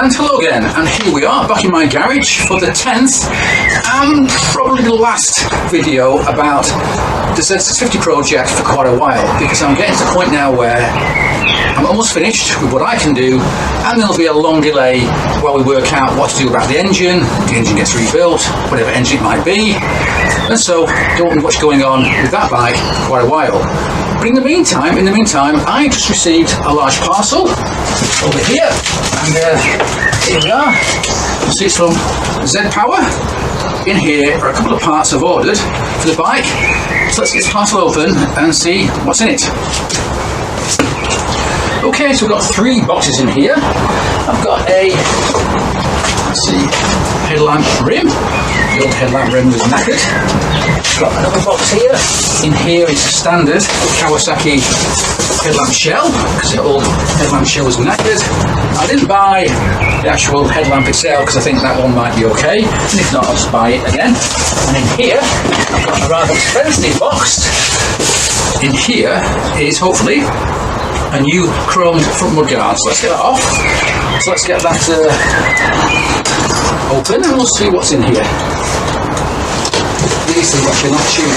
And hello again, and here we are back in my garage for the 10th and probably the last video about the Z650 project for quite a while, because I'm getting to the point now where I'm almost finished with what I can do, and there'll be a long delay while we work out what to do about the engine gets rebuilt, whatever engine it might be, and so there won't be much going on with that bike for quite a while. But in the meantime, I just received a large parcel over here, and here we are. You see it's from Z Power. In here are a couple of parts I've ordered for the bike, so let's get this parcel open and see what's in it. Okay, so we've got 3 boxes in here. I've got a, let's see, headlamp rim. The old headlamp rim was knackered. Got another box here. In here is standard Kawasaki Headlamp Shell, because the old headlamp shell was knackered. I didn't buy the actual headlamp itself because I think that one might be okay, and if not I'll just buy it again. And in here I've got a rather expensive box. In here is hopefully a new chromed front mudguard. So let's get that off. So let's get that open and we'll see what's in here. These things actually not cheap.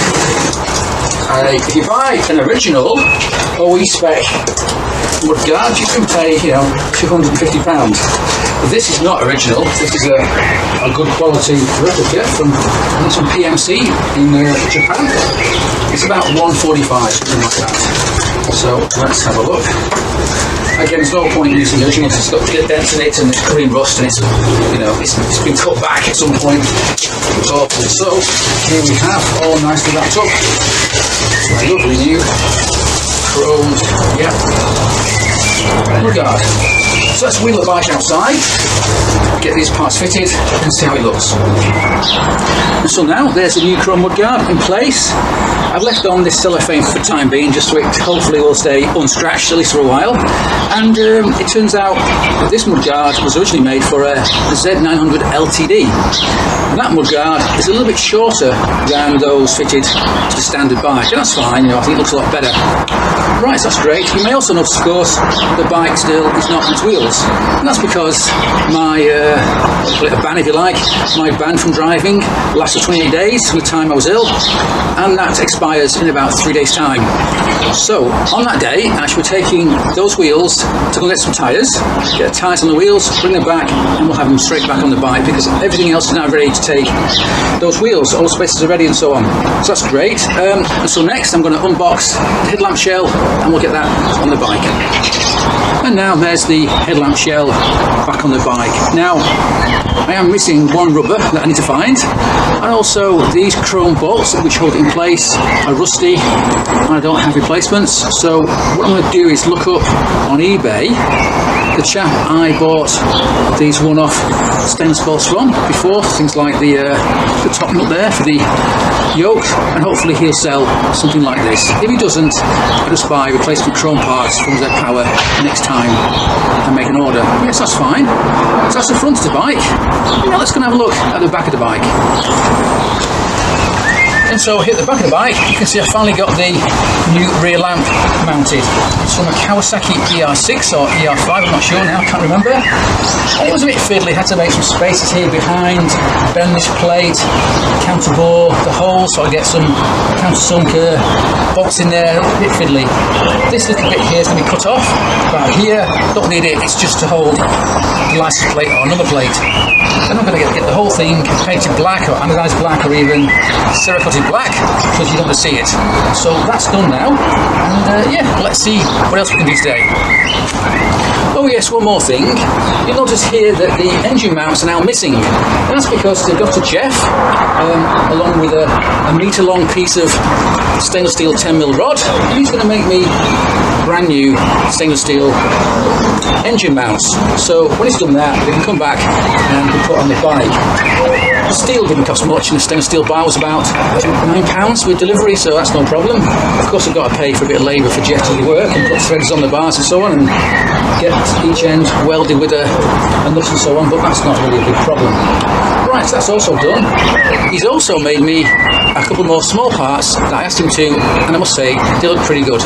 If you buy an original OE spec mudguard, you can pay, you know, £250. But this is not original. This is a good quality replica from PMC in Japan. It's about $145, something like that. So let's have a look. Again, there's no point using the original because it's got dents in it and it's covered in rust and it's, you know, it's been cut back at some point. It's awful. So here we have, all nicely wrapped up. My lovely new chromed, mudguard. So let's wheel the bike outside, get these parts fitted and see how it looks. And so now there's a new chrome mudguard in place. I've left on this cellophane for the time being just so it hopefully will stay unscratched at least for a while. And it turns out that this mudguard was originally made for a Z900 LTD. And that mudguard is a little bit shorter than those fitted to the standard bike, and that's fine, you know, I think it looks a lot better. Right, so that's great. You may also notice, of course, the bike still is not on its wheels. And that's because my, call it a ban if you like, my ban from driving lasted 28 days from the time I was ill, and that expires in about 3 days' time. So, on that day, actually we're taking those wheels to go get some tyres, get the tyres on the wheels, bring them back, and we'll have them straight back on the bike because everything else is now ready to take those wheels, all the spaces are ready and so on. So that's great. And so next I'm going to unbox the headlamp shell and we'll get that on the bike. And now there's the headlamp shell back on the bike. Now I am missing one rubber that I need to find, and also these chrome bolts which hold it in place are rusty and I don't have replacements. So what I'm going to do is look up on eBay the chap I bought these one-off stainless bolts from before, things like the top nut there for the yoke, and hopefully he'll sell something like this. If he doesn't, I'll just buy replacement chrome parts from Z Power next time and make an order. Yes, that's fine. So that's the front of the bike. Now let's go and have a look at the back of the bike. And so here at the back of the bike, you can see I finally got the new rear lamp mounted. It's from a Kawasaki ER6 or ER5, I'm not sure now, I can't remember. And it was a bit fiddly, had to make some spaces here behind, bend this plate, counterbore the hole so I get some countersunk bolts in there, a bit fiddly. This little bit here is going to be cut off, about here, don't need it, it's just to hold the license plate or another plate. Then I'm going to get the whole thing painted black or anodized black or even cerakoted black so you don't want to see it. So that's done now, and let's see what else we can do today. Oh yes, one more thing. You'll notice here that the engine mounts are now missing. And that's because they've got to Jeff, along with a metre-long piece of stainless steel 10mm rod, and he's going to make me brand new stainless steel engine mounts. So when he's done that, they can come back and be put on the bike. The steel didn't cost much, and the stainless steel bar was about £9 with delivery, so that's no problem. Of course I've got to pay for a bit of labour for Jeff to do work and put threads on the bars and so on, and get each end welded with a nut and so on, but that's not really a big problem. Right, so that's also done. He's also made me a couple more small parts that I asked him to, and I must say, they look pretty good.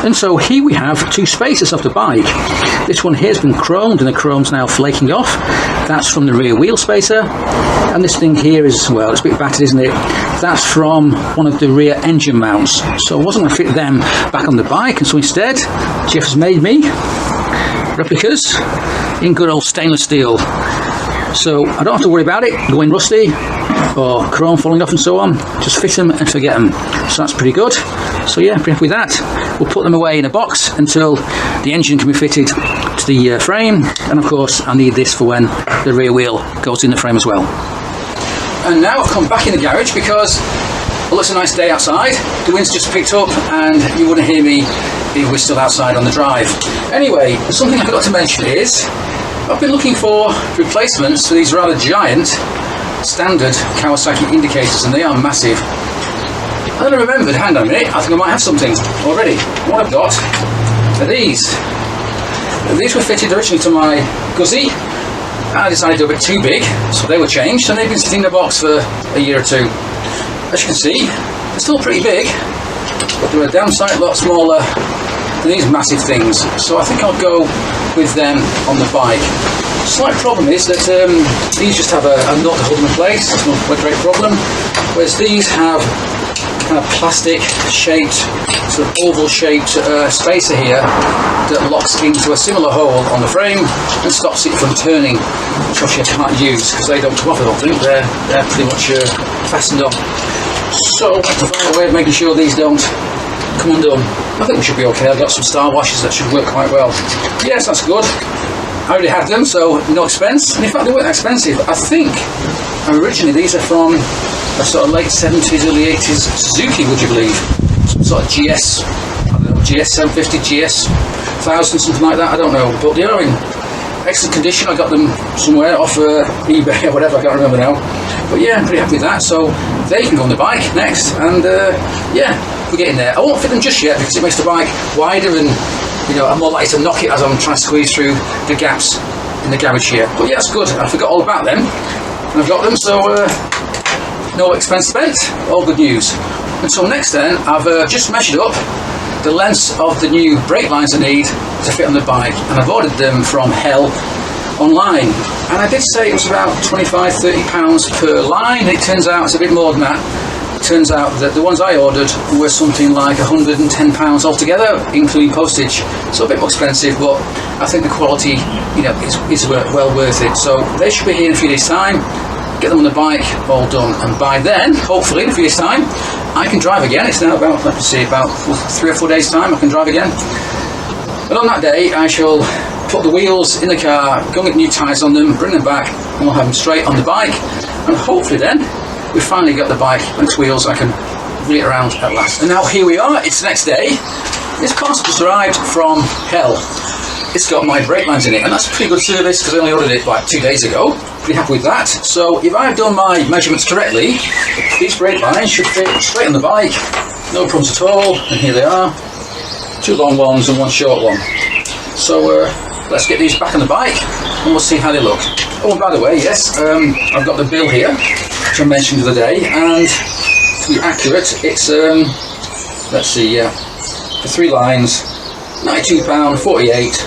And so here we have two spaces of the bike. This one here has been chromed and the chrome's now flaking off. That's from the rear wheel spacer. And this thing here is, well, it's a bit battered, isn't it? That's from one of the rear engine mounts. So I wasn't going to fit them back on the bike, and so instead Jeff has made me replicas in good old stainless steel. So I don't have to worry about it going rusty or chrome falling off and so on. Just fit them and forget them. So that's pretty good. So yeah, pretty happy with that. We'll put them away in a box until the engine can be fitted to the frame, and of course I need this for when the rear wheel goes in the frame as well. And now I've come back in the garage because, well, it's a nice day outside. The wind's just picked up and you wouldn't hear me if we're still outside on the drive. Anyway, something I forgot to mention is I've been looking for replacements for these rather giant standard Kawasaki Indicators, and they are massive. And then I remembered, hang on a minute, I think I might have something already. What I've got are these. These were fitted originally to my Guzzi, and I decided they were a bit too big, so they were changed, and they've been sitting in the box for a year or two. As you can see, they're still pretty big, but they're a damn sight a lot smaller than these massive things, so I think I'll go with them on the bike. Slight problem is that these just have a nut to hold them in place. It's not a great problem, whereas these have kind of plastic shaped, sort of oval shaped spacer here that locks into a similar hole on the frame and stops it from turning, which obviously I can't use because they don't come off, I don't think. They're pretty much fastened on. So to find a way of making sure these don't come undone, I think we should be okay. I've got some star washers that should work quite well. Yes, that's good. I already had them, so no expense. And in fact, they weren't expensive. I think originally these are from a sort of late 70s, early 80s Suzuki, would you believe? Some sort of GS, I don't know, GS 750, GS 1000, something like that, I don't know. But they are in excellent condition. I got them somewhere off eBay or whatever, I can't remember now. But yeah, I'm pretty happy with that. So they can go on the bike next, and yeah, we're getting there. I won't fit them just yet because it makes the bike wider, and you know, I'm more likely to knock it as I'm trying to squeeze through the gaps in the garage here. But yeah, it's good. I forgot all about them, and I've got them, so no expense spent. All good news. And so next then, I've just measured up the lengths of the new brake lines I need to fit on the bike, and I've ordered them from Hell online. And I did say it was about £25–30 per line. It turns out it's a bit more than that. It turns out that the ones I ordered were something like £110 altogether, including postage. So a bit more expensive, but I think the quality, you know, is well worth it. So they should be here in a few days' time. Get them on the bike, all done, and by then, hopefully in a few days' time, I can drive again. It's now about, let me see, about 3 or 4 days' time I can drive again. And on that day, I shall put the wheels in the car, go and get new tyres on them, bring them back, and we'll have them straight on the bike. And hopefully then, we've finally got the bike on its wheels. I can wheel it around at last. And now here we are, it's the next day. This parcel just arrived from Hell. It's got my brake lines in it, and that's a pretty good service because I only ordered it like 2 days ago. Pretty happy with that. So if I've done my measurements correctly, these brake lines should fit straight on the bike, no problems at all. And here they are, 2 long ones and 1 short one. So let's get these back on the bike and we'll see how they look. Oh, and by the way, yes, I've got the bill here, which I mentioned the other day, and to be accurate, it's let's see, yeah, for 3 lines, £92.48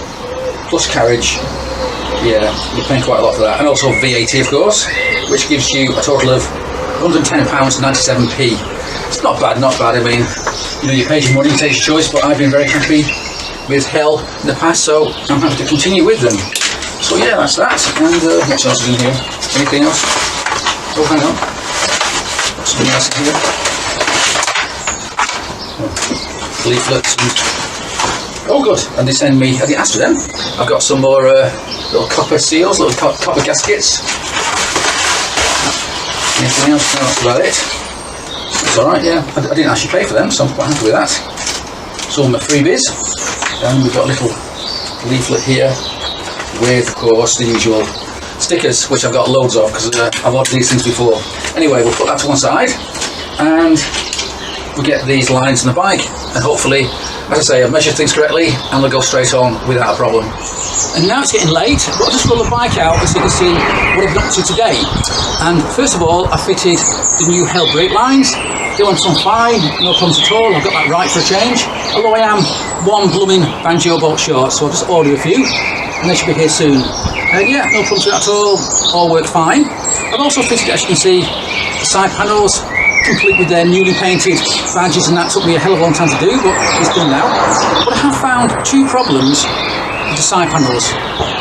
plus carriage. Yeah, you're paying quite a lot for that, and also VAT, of course, which gives you a total of £110.97p. It's not bad, not bad. I mean, you know, you pay your money, you take your choice, but I've been very happy with Hell in the past, so I'm happy to continue with them. So yeah, that's that. And what else is in here? Anything else? Oh, hang on. Something else in here. Oh, leaflets and... Oh good, and they send me, I didn't ask for them, I've got some more little copper seals, little copper gaskets. Anything else? No, that's about it. It's alright, yeah, I didn't actually pay for them, so I'm quite happy with that. Some of my freebies, and we've got a little leaflet here with, of course, the usual stickers, which I've got loads of because I've ordered these things before. Anyway, we'll put that to one side, and we'll get these lines on the bike, and hopefully, as I say, I've measured things correctly and they'll go straight on without a problem. And now it's getting late, but I'll just roll the bike out so you can see what I've got to today. And first of all, I fitted the new Hell brake lines, They went on fine, no problems at all. I've got that right for a change. Although I am one blooming banjo bolt short, so I'll just order a few and they should be here soon. Yeah, no problems with that at all worked fine. I've also fitted, as you can see, the side panels, complete with their newly painted badges, and that took me a hell of a long time to do, but it's done now. But I have found two problems with the side panels,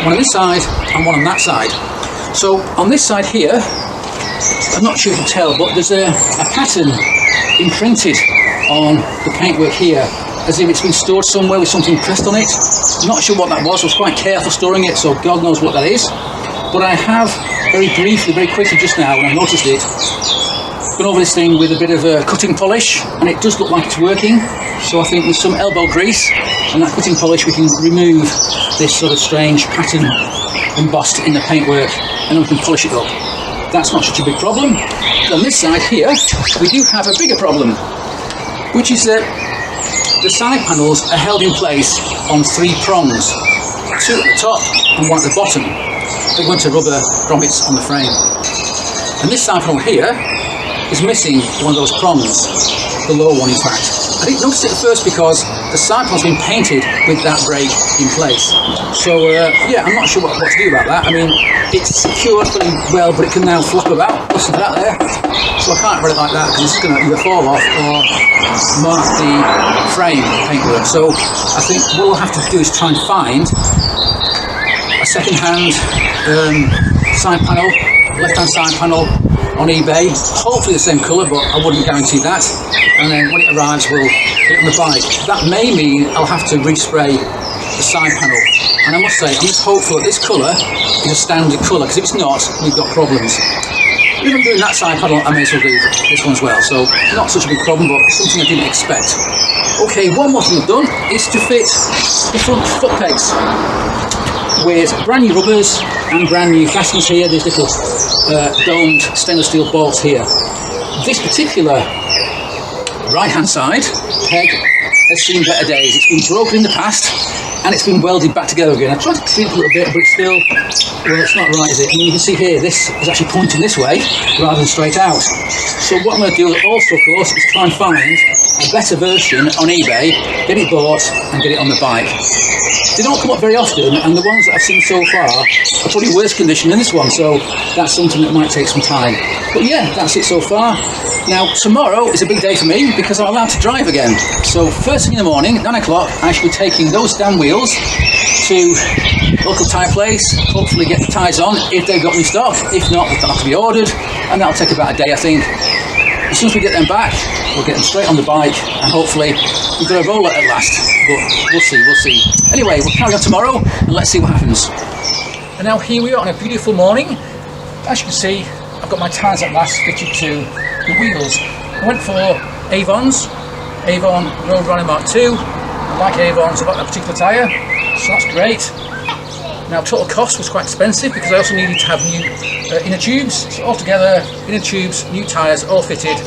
one on this side and one on that side. So on this side here, I'm not sure if you can tell, but there's a pattern imprinted on the paintwork here, as if it's been stored somewhere with something pressed on it. I'm not sure what that was. I was quite careful storing it, so God knows what that is. But I have very briefly, very quickly just now, when I noticed it, gone over this thing with a bit of cutting polish, and it does look like it's working. So I think with some elbow grease and that cutting polish we can remove this sort of strange pattern embossed in the paintwork, and then we can polish it up. That's not such a big problem. But on this side here we do have a bigger problem, which is that the side panels are held in place on 3 prongs, 2 at the top and 1 at the bottom. They're going to rubber grommets on the frame. And this side panel here is missing one of those prongs, the lower one in fact. I didn't notice it at first because the side panel's been painted with that brake in place. So yeah, I'm not sure what to do about that. I mean, it's secured pretty well, but it can now flap about. Listen to that there. So I can't run it like that because it's going to either fall off or mark the frame paintwork. So I think what we'll have to do is try and find a second-hand side panel, left-hand side panel on eBay, hopefully the same colour, but I wouldn't guarantee that. And then when it arrives, we'll get it on the bike. That may mean I'll have to respray the side panel. And I must say, I'm just hopeful that this colour is a standard colour, because if it's not, we've got problems. If I'm doing that side panel, I may as well do this one as well. So not such a big problem, but something I didn't expect. Okay, one more thing I've done is to fit the front foot pegs with brand new rubbers and brand new fasteners here. There's little domed stainless steel bolts here. This particular right hand side peg has seen better days. It's been broken in the past and it's been welded back together again. I tried to clean it a little bit, but it's still, well, it's not right, is it? I mean, you can see here, this is actually pointing this way rather than straight out. So what I'm going to do also, of course, is try and find a better version on eBay, get it bought and get it on the bike. They don't come up very often, and the ones that I've seen so far are probably worse condition than this one, so that's something that might take some time. But yeah, that's it so far. Now, tomorrow is a big day for me because I'm allowed to drive again. So first thing in the morning, 9 o'clock, I should be taking those damn wheels to local tyre place, hopefully get the tyres on if they've got them in stock. If not, they'll have to be ordered, and that'll take about a day, I think. As soon as we get them back, we'll get them straight on the bike, and hopefully we've got a roller at last. But we'll see. Anyway, we'll carry on tomorrow, and let's see what happens. And now here we are on a beautiful morning. As you can see, I've got my tyres at last fitted to the wheels. I went for Avon's, Avon Road Runner Mark II. I like Avon's about that particular tyre, so that's great. Now, total cost was quite expensive because I also needed to have new inner tubes. So altogether, inner tubes, new tyres, all fitted,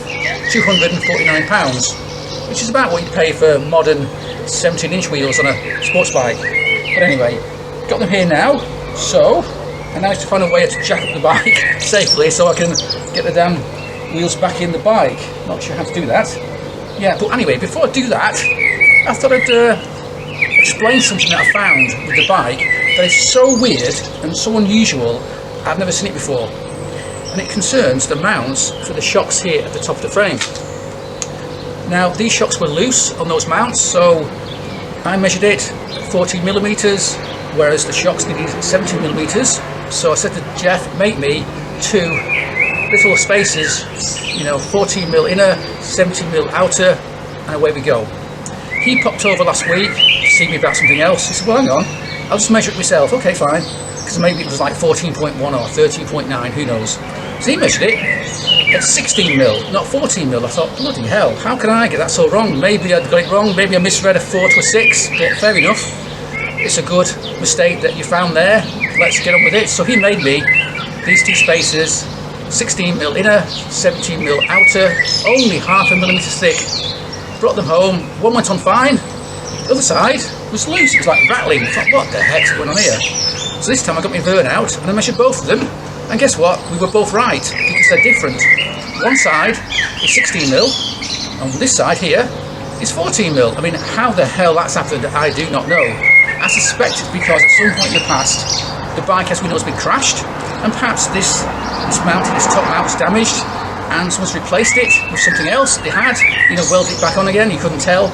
£249, which is about what you'd pay for modern 17-inch wheels on a sports bike. But anyway, got them here now, so I managed to find a way to jack up the bike safely so I can get the damn wheels back in the bike. Not sure how to do that. Yeah, but anyway, before I do that, I thought I'd explain something that I found with the bike that is so weird and so unusual. I've never seen it before, and it concerns the mounts for the shocks here at the top of the frame. Now, these shocks were loose on those mounts, so I measured it 14mm, whereas the shocks needed 17mm. So I said to Jeff, make me 2 little spaces, 14mm inner, 17mm outer, and away we go. He popped over last week to see me about something else. He said, well, hang on, I'll just measure it myself. Okay, fine. Because maybe it was like 14.1 or 13.9, who knows. So he measured it at 16mm, not 14mm. I thought, bloody hell, how can I get that so wrong? Maybe I'd got it wrong, maybe I misread a 4 to a 6, but fair enough. It's a good mistake that you found there. Let's get on with it. So he made me these 2 spaces, 16mm inner, 17mm outer, only ½ a millimetre thick. Brought them home, one went on fine, the other side was loose, it was like rattling. I thought, what the heck's going on here? So this time I got my vern out and I measured both of them, and guess what? We were both right, because they're different. one side is 16mm, and this side here is 14mm. I mean, how the hell that's happened, I do not know. I suspect it's because at some point in the past, the bike, as we know, has been crashed, and perhaps this mount, this top mount was damaged, and someone's replaced it with something else. They had, you know, welded it back on again. You couldn't tell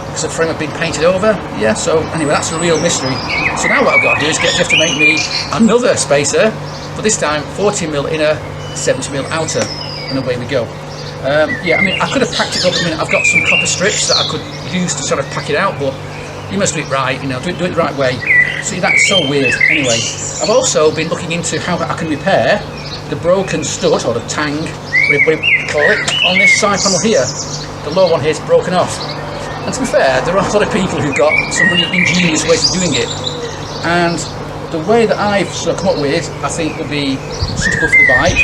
because the frame had been painted over. Yeah, so anyway, that's a real mystery. So now what I've got to do is get Jeff to make me another spacer, but this time 14mm inner, 70mm outer, and away we go. Yeah, I mean, I could have packed it up. I mean, I've got some copper strips that I could use to sort of pack it out, but you must do it right, you know, do it the right way. See, that's so weird. Anyway, I've also been looking into how I can repair the broken stud, or the tang, whatever you call it, on this side panel here. The lower one here is broken off. And to be fair, there are a lot of people who've got some really ingenious ways of doing it. And the way that I've sort of come up with, I think will be suitable for the bike.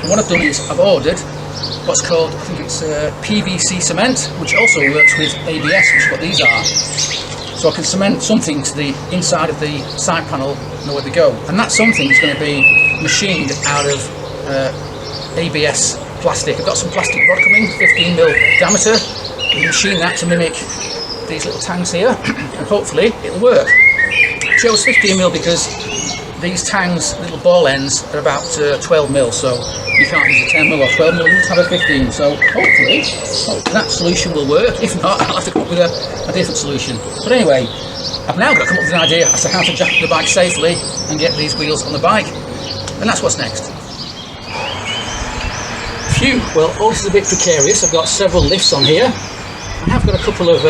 And what I've done is I've ordered what's called, I think it's PVC cement, which also works with ABS, which is what these are. So I can cement something to the inside of the side panel, know where to go. And that something is going to be machined out of ABS plastic. I've got some plastic rod coming, 15mm diameter. We machine that to mimic these little tangs here, and hopefully it'll work. I chose 15mm because these tangs, little ball ends, are about 12mm, so you can't use a 10mm or 12mm, you just have a 15. So hopefully that solution will work. If not, I'll have to come up with a different solution. But anyway, I've now got to come up with an idea as to how to jack the bike safely and get these wheels on the bike, and that's what's next. Phew, well, all this is a bit precarious. I've got several lifts on here. I have got a couple of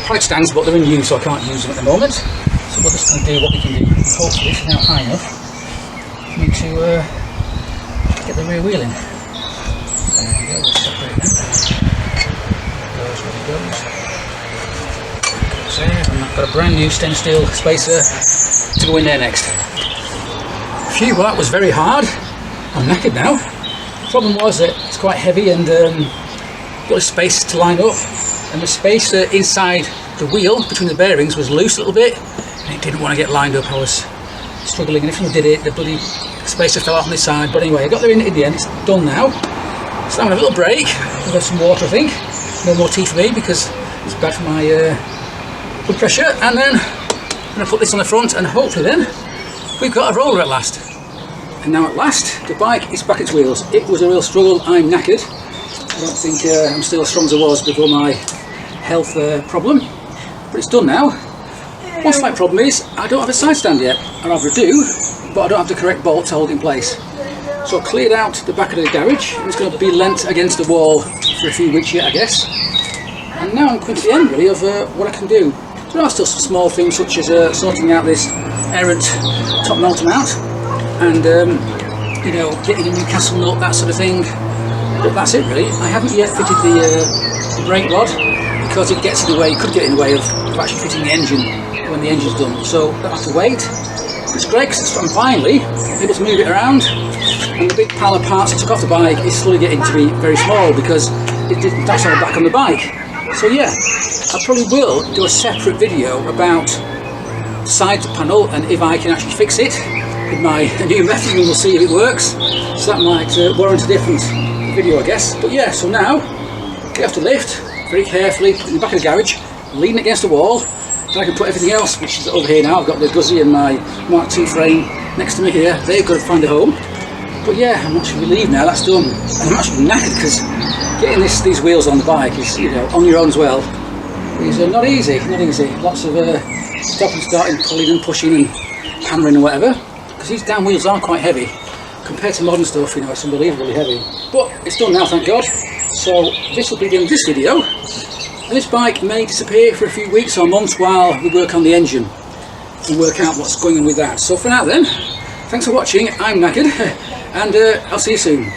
pallet stands, but they're in use, so I can't use them at the moment. So we're just going to do what we can do. Hopefully it's now high enough for me to get the rear wheel in. There we go, we'll separate them. There goes where it goes. Goes there, and I've got a brand new stainless steel spacer to go in there next. Phew, well, that was very hard. I'm knackered now. The problem was that it's quite heavy and got a space to line up, and the spacer inside the wheel between the bearings was loose a little bit, and it didn't want to get lined up. I was struggling, and if I did it, the bloody spacer fell out on this side. But anyway, I got there in the end. It's done now. So I'm having a little break. I've got some water, I think. No more tea for me because it's bad for my blood pressure. And then I'm going to put this on the front, and hopefully then we've got a roller at last. And now at last, the bike is back at its wheels. It was a real struggle. I'm knackered. I don't think I'm still as strong as I was before my health problem, but it's done now. One slight problem is I don't have a side stand yet. I rather do, but I don't have the correct bolt to hold it in place. So I cleared out the back of the garage, and it's going to be leant against the wall for a few weeks yet, I guess. And now I'm coming to the end really of what I can do. There are still some small things such as sorting out this errant top motor mount, and you know, getting a new castle nut, that sort of thing. But that's it really. I haven't yet fitted the brake rod because it gets in the way, could get in the way of actually fitting the engine when the engine's done. So I have to wait. But it's great because I'm finally able to move it around, and the big pile of parts I took off the bike is slowly getting to be very small because it didn't dash all back on the bike. So yeah, I probably will do a separate video about the side panel and if I can actually fix it with my new method, and we'll see if it works. So that might warrant a different video, I guess. But yeah, so now get off the lift very carefully, put it in the back of the garage, lean it against the wall, then I can put everything else, which is over here now. I've got the Guzzi and my Mark II frame next to me here. They've got to find a home. But yeah, I'm actually relieved now that's done. And I'm actually knackered because getting these wheels on the bike is, you know, on your own as well, is not easy, not easy. Lots of stopping, starting, pulling and pushing and hammering and whatever, because these damn wheels are quite heavy. Compared to modern stuff, you know, it's unbelievably heavy. But it's done now, thank God. So this will be the end of this video. And this bike may disappear for a few weeks or months while we work on the engine and work out what's going on with that. So for now then, thanks for watching. I'm knackered, and I'll see you soon.